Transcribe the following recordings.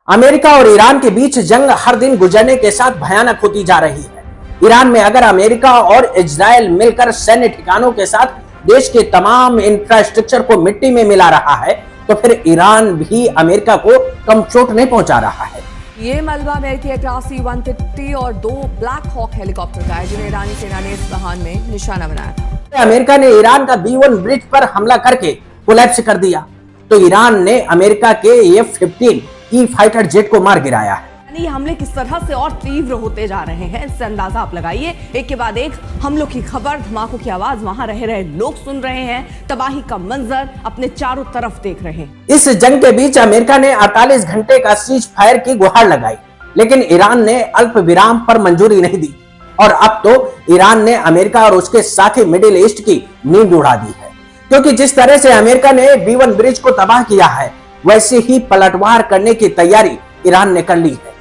America और Iran के बीच जंग हर दिन गुजरने के साथ भयानक होती जा रही है। ईरान में अगर अमेरिका और इजराइल मिलकर सैन्य ठिकानों के साथ देश के तमाम इंफ्रास्ट्रक्चर को मिट्टी में मिला रहा है, तो फिर ईरान भी अमेरिका को कम चोट नहीं पहुंचा रहा है। ये मलबा अमेरिकी एयरक्राफ्ट C-130 और 2 ब्लैक हॉक हेलीकॉप्टर का है, जिन्हें ईरानी सेना ने इस्फहान में निशाना बनाया था। अमेरिका ने ईरान का B-1 ब्रिज पर हमला करके कोलैप्स कर दिया, तो ईरान ने अमेरिका के F-15E फाइटर जेट को मार गिराया है। ये हमले किस तरह से और तीव्र होते जा रहे हैं, इससे अंदाजा आप लगाइए। एक के बाद एक हमलों की खबर, धमाकों की आवाज, वहां रह रहे लोग सुन रहे हैं, तबाही का मंजर अपने चारों तरफ देख रहे हैं। इस जंग के बीच अमेरिका ने 48 घंटे का सीज फायर की गुहार लगाई, लेकिन ईरान ने अल्प विराम पर मंजूरी नहीं दी और अब तो ईरान ने अमेरिका और उसके साथी मिडिल ईस्ट की नींद उड़ा दी है, क्योंकि जिस तरह से अमेरिका ने B-1 ब्रिज को तबाह किया है, वैसे ही पलटवार करने की तैयारी ईरान ने कर ली है।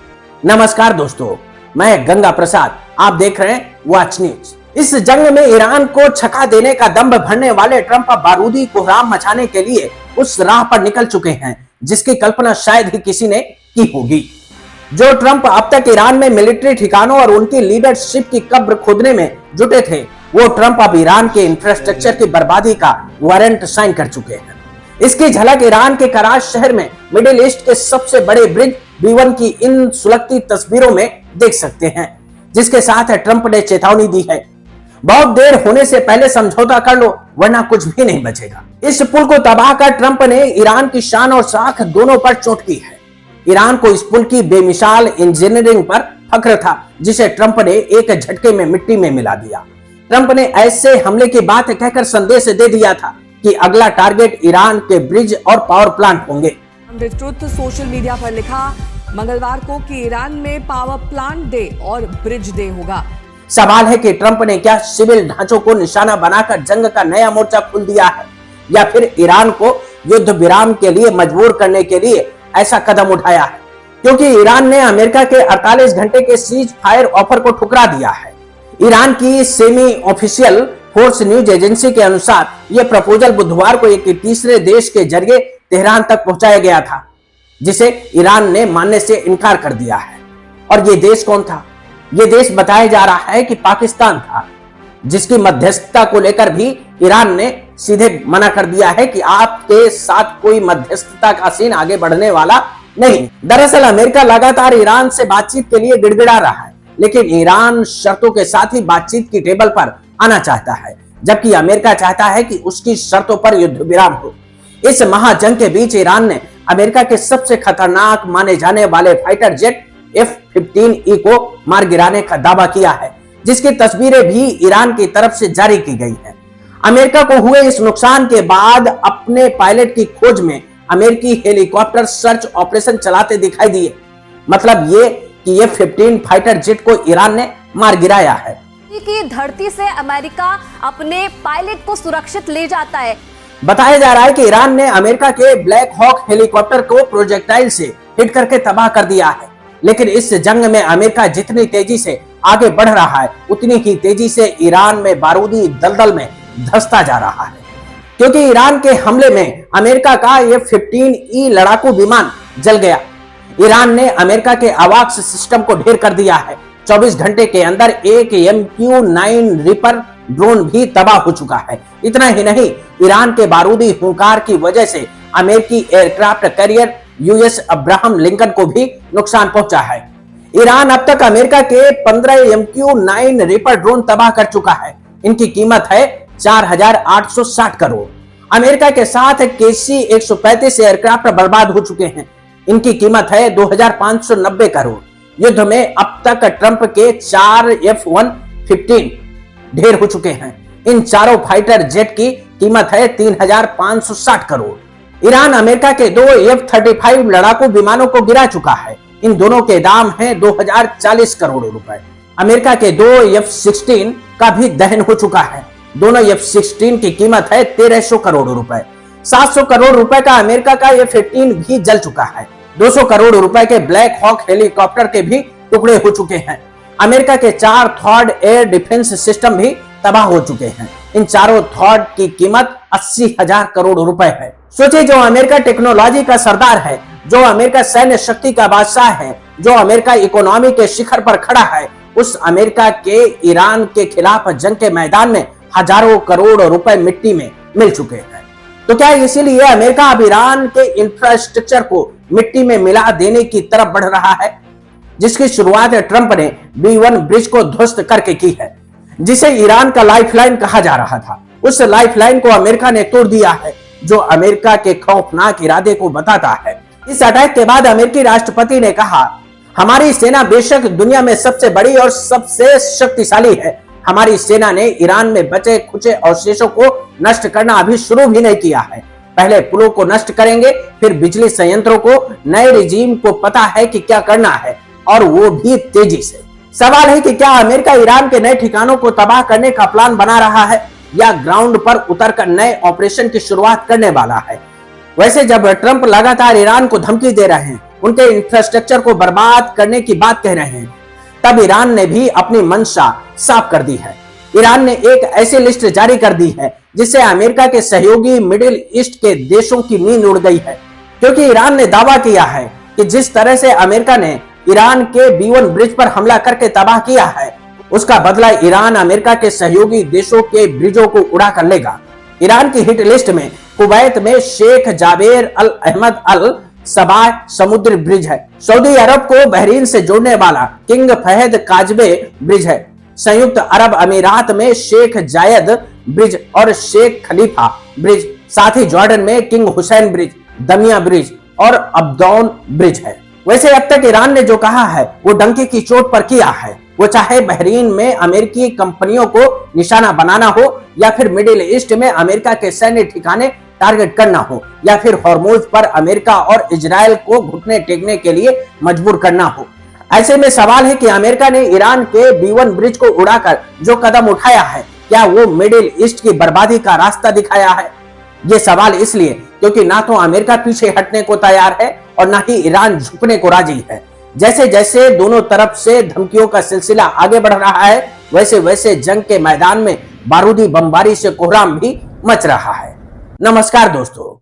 नमस्कार दोस्तों, मैं गंगा प्रसाद, आप देख रहे हैं वॉच न्यूज। इस जंग में ईरान को छका देने का दंभ भरने वाले ट्रंप बारूदी कोहराम मचाने के लिए उस राह पर निकल चुके हैं जिसकी कल्पना शायद ही किसी ने की होगी। जो ट्रंप अब तक ईरान में मिलिट्री ठिकानों और उनकी लीडरशिप की कब्र खोदने में जुटे थे, वो ट्रंप अब ईरान के इंफ्रास्ट्रक्चर की बर्बादी का वारंट साइन कर चुके हैं। इसकी झलक ईरान के कराच शहर में मिडिल ईस्ट के सबसे बड़े ब्रिज B-1 की इन सुलगती तस्वीरों में देख सकते हैं, जिसके साथ ट्रंप ने चेतावनी दी है, बहुत देर होने से पहले समझौता कर लो वरना कुछ भी नहीं बचेगा। इस पुल को तबाह कर ट्रंप ने ईरान की शान और साख दोनों पर चोट की है। ईरान को इस पुल की बेमिसाल इंजीनियरिंग पर फख्र था, जिसे ट्रंप ने एक झटके में मिट्टी में मिला दिया। ट्रंप ने ऐसे हमले की बात कहकर संदेश दे दिया था कि अगला टारगेट ईरान के ब्रिज और पावर प्लांट होंगे। ट्रुथ सोशल मीडिया पर लिखा मंगलवार को कि ईरान में पावर प्लांट डे और ब्रिज डे होगा। सवाल है कि ट्रंप ने क्या सिविल ढांचों को निशाना बनाकर जंग का नया मोर्चा खोल दिया है, या फिर ईरान को युद्ध विराम के लिए मजबूर करने के लिए ऐसा कदम उठाया है, क्योंकि ईरान ने अमेरिका के 48 घंटे के सीज फायर ऑफर को ठुकरा दिया है। ईरान की semi official force news agency के अनुसार यह प्रपोजल बुधवार को एक तीसरे देश के जरिए तेहरान तक पहुंचाया गया था, जिसे ईरान ने मानने से इनकार कर दिया है। और ये देश कौन था? ये देश बताया जा रहा है कि पाकिस्तान था, जिसकी मध्यस्थता को लेकर भी ईरान ने सीधे मना कर दिया है कि आपके साथ कोई मध्यस्थता का सीन आगे बढ़ने वाला नहीं। दरअसल अमेरिका लगातार ईरान से बातचीत के लिए गिड़गिड़ा रहा है, लेकिन ईरान शर्तों के साथ ही बातचीत की टेबल पर आना चाहता है, जबकि अमेरिका चाहता है कि उसकी शर्तों पर युद्ध विराम हो। इस महाजंग के बीच ईरान ने अमेरिका के सबसे खतरनाक माने जाने वाले फाइटर जेट F-15E को मार गिराने का दावा किया है, जिसकी तस्वीरें भी ईरान की तरफ से जारी की गई हैं। अमेरिका को हुए इस नुकसान के बाद अपने पायलट की खोज में अमेरिकी हेलीकॉप्टर सर्च ऑपरेशन चलाते दिखाई दिए। मतलब ये कि F-15 फाइटर जेट को ईरान ने मार गिराया है। की धरती से अमेरिका अपने पायलट को सुरक्षित ले जाता है। बताया जा रहा है कि ईरान ने अमेरिका के ब्लैक हॉक हेलीकॉप्टर को प्रोजेक्टाइल से हिट करके तबाह कर दिया है, लेकिन इस जंग में अमेरिका जितनी तेजी से आगे बढ़ रहा है, उतनी ही तेजी से ईरान में बारूदी दलदल में धंसता जा रहा है, क्योंकि ईरान के हमले में अमेरिका का F-15E लड़ाकू विमान जल गया। ईरान ने अमेरिका के अवाक्स सिस्टम को ढेर कर दिया है। 24 घंटे के अंदर एक MQ-9 रिपर ड्रोन भी तबाह हो चुका है। इतना ही नहीं, ईरान के बारूदी हुंकार की वजह से अमेरिकी aircraft carrier US Abraham Lincoln को भी नुकसान पहुंचा है। ईरान अब तक अमेरिका के 15 MQ-9 रिपर ड्रोन तबाह कर चुका है। इनकी कीमत है 4,860 करोड़। अमेरिका के साथ KC-135 एयरक्राफ्ट बर्बाद हो चुके हैं। इनकी कीमत है 2,590 करोड़। युद्ध में अब तक ट्रंप के 4 F-115 ढेर हो चुके हैं। इन चारों फाइटर जेट की कीमत है 3,560 करोड़। ईरान अमेरिका के 2 F-35 लड़ाकू विमानों को गिरा चुका है। इन दोनों के दाम हैं 2,040 करोड़ रुपए। अमेरिका के 2 F-16 का भी दहन हो चुका है। दोनों F-16 की कीमत है 1,300 करोड़ रुपए। 700 करोड़ रुपए का अमेरिका का F-18 भी जल चुका है। 200 करोड़ रुपए के ब्लैक हॉक हेलीकॉप्टर के भी टुकड़े हो चुके हैं। अमेरिका के 4 थॉर्ड एयर डिफेंस सिस्टम भी तबाह हो चुके हैं। इन चारों थॉर्ड की कीमत 80,000 करोड़ रुपए है। सोचिए, जो अमेरिका टेक्नोलॉजी का सरदार है, जो अमेरिका सैन्य शक्ति का बादशाह है, जो अमेरिका इकोनॉमी के शिखर पर खड़ा है, उस अमेरिका के ईरान के खिलाफ जंग के मैदान में हजारों करोड़ रुपए मिट्टी में मिल चुके हैं। तो क्या इसीलिए अमेरिका अब ईरान के इंफ्रास्ट्रक्चर को मिट्टी में मिला देने की तरफ बढ़ रहा है, जिसकी शुरुआत ट्रंप ने B1 ब्रिज को ध्वस्त करके की है, जिसे ईरान का लाइफलाइन कहा जा रहा था। उस लाइफलाइन को अमेरिका ने तोड़ दिया है, जो अमेरिका के खौफनाक इरादे को बताता है। इस अटैक के बाद अमेरिकी राष्ट्रपति ने कहा, हमारी सेना बेशक दुनिया में सबसे बड़ी और सबसे शक्तिशाली है, हमारी सेना ने ईरान में बचे खुचे अवशेषों को नष्ट करना अभी शुरू भी नहीं किया है। पहले पुलों को नष्ट करेंगे, फिर बिजली संयंत्रों को। नए रिजीम को पता है कि क्या करना है, और वो भी तेजी से। सवाल है कि क्या अमेरिका ईरान के नए ठिकानों को तबाह करने का प्लान बना रहा है, या ग्राउंड पर उतरकर नए ऑपरेशन की शुरुआत करने वाला है। वैसे जब ट्रंप लगातार ईरान को धमकी दे रहे हैं, उनके इंफ्रास्ट्रक्चर को बर्बाद करने की बात कह रहे हैं, तब ईरान ने भी अपनी मंशा साफ कर दी है। ईरान ने एक ऐसी लिस्ट जारी कर दी है जिससे अमेरिका के सहयोगी मिडिल ईस्ट के देशों की नींद उड़ गई है, क्योंकि ईरान ने दावा किया है कि जिस तरह से अमेरिका ने ईरान के B1 ब्रिज पर हमला करके तबाह किया है, उसका बदला ईरान अमेरिका के सहयोगी देशों के ब्रिजों को उड़ा कर लेगा। ईरान की हिट लिस्ट में कुवैत में शेख जाबेर अल अहमद अल सबाह समुद्री ब्रिज है। सऊदी अरब को बहरीन से जोड़ने वाला किंग फहद काजबे ब्रिज है। संयुक्त अरब अमीरात में शेख जायद ब्रिज और शेख खलीफा ब्रिज, साथ ही जॉर्डन में किंग हुसैन ब्रिज, दमिया ब्रिज और अब्दौन ब्रिज है। वैसे अब तक ईरान ने जो कहा है वो डंके की चोट पर किया है। वो चाहे बहरीन में अमेरिकी कंपनियों को निशाना बनाना हो, या फिर मिडिल ईस्ट में अमेरिका के सैन्य ठिकाने टारगेट करना हो, या फिर हॉर्मुज पर अमेरिका और इजराइल को घुटने टेकने के लिए मजबूर करना हो। ऐसे में सवाल है कि अमेरिका ने ईरान के B1 ब्रिज को उड़ाकर जो कदम उठाया है, क्या वो मिडिल ईस्ट की बर्बादी का रास्ता दिखाया है? ये सवाल इसलिए क्योंकि ना तो अमेरिका पीछे हटने को तैयार है और ना ही ईरान झुकने को राजी है। जैसे जैसे दोनों तरफ से धमकियों का सिलसिला आगे बढ़ रहा है, वैसे वैसे जंग के मैदान में बारूदी बमबारी से कोहराम भी मच रहा है। नमस्कार दोस्तों।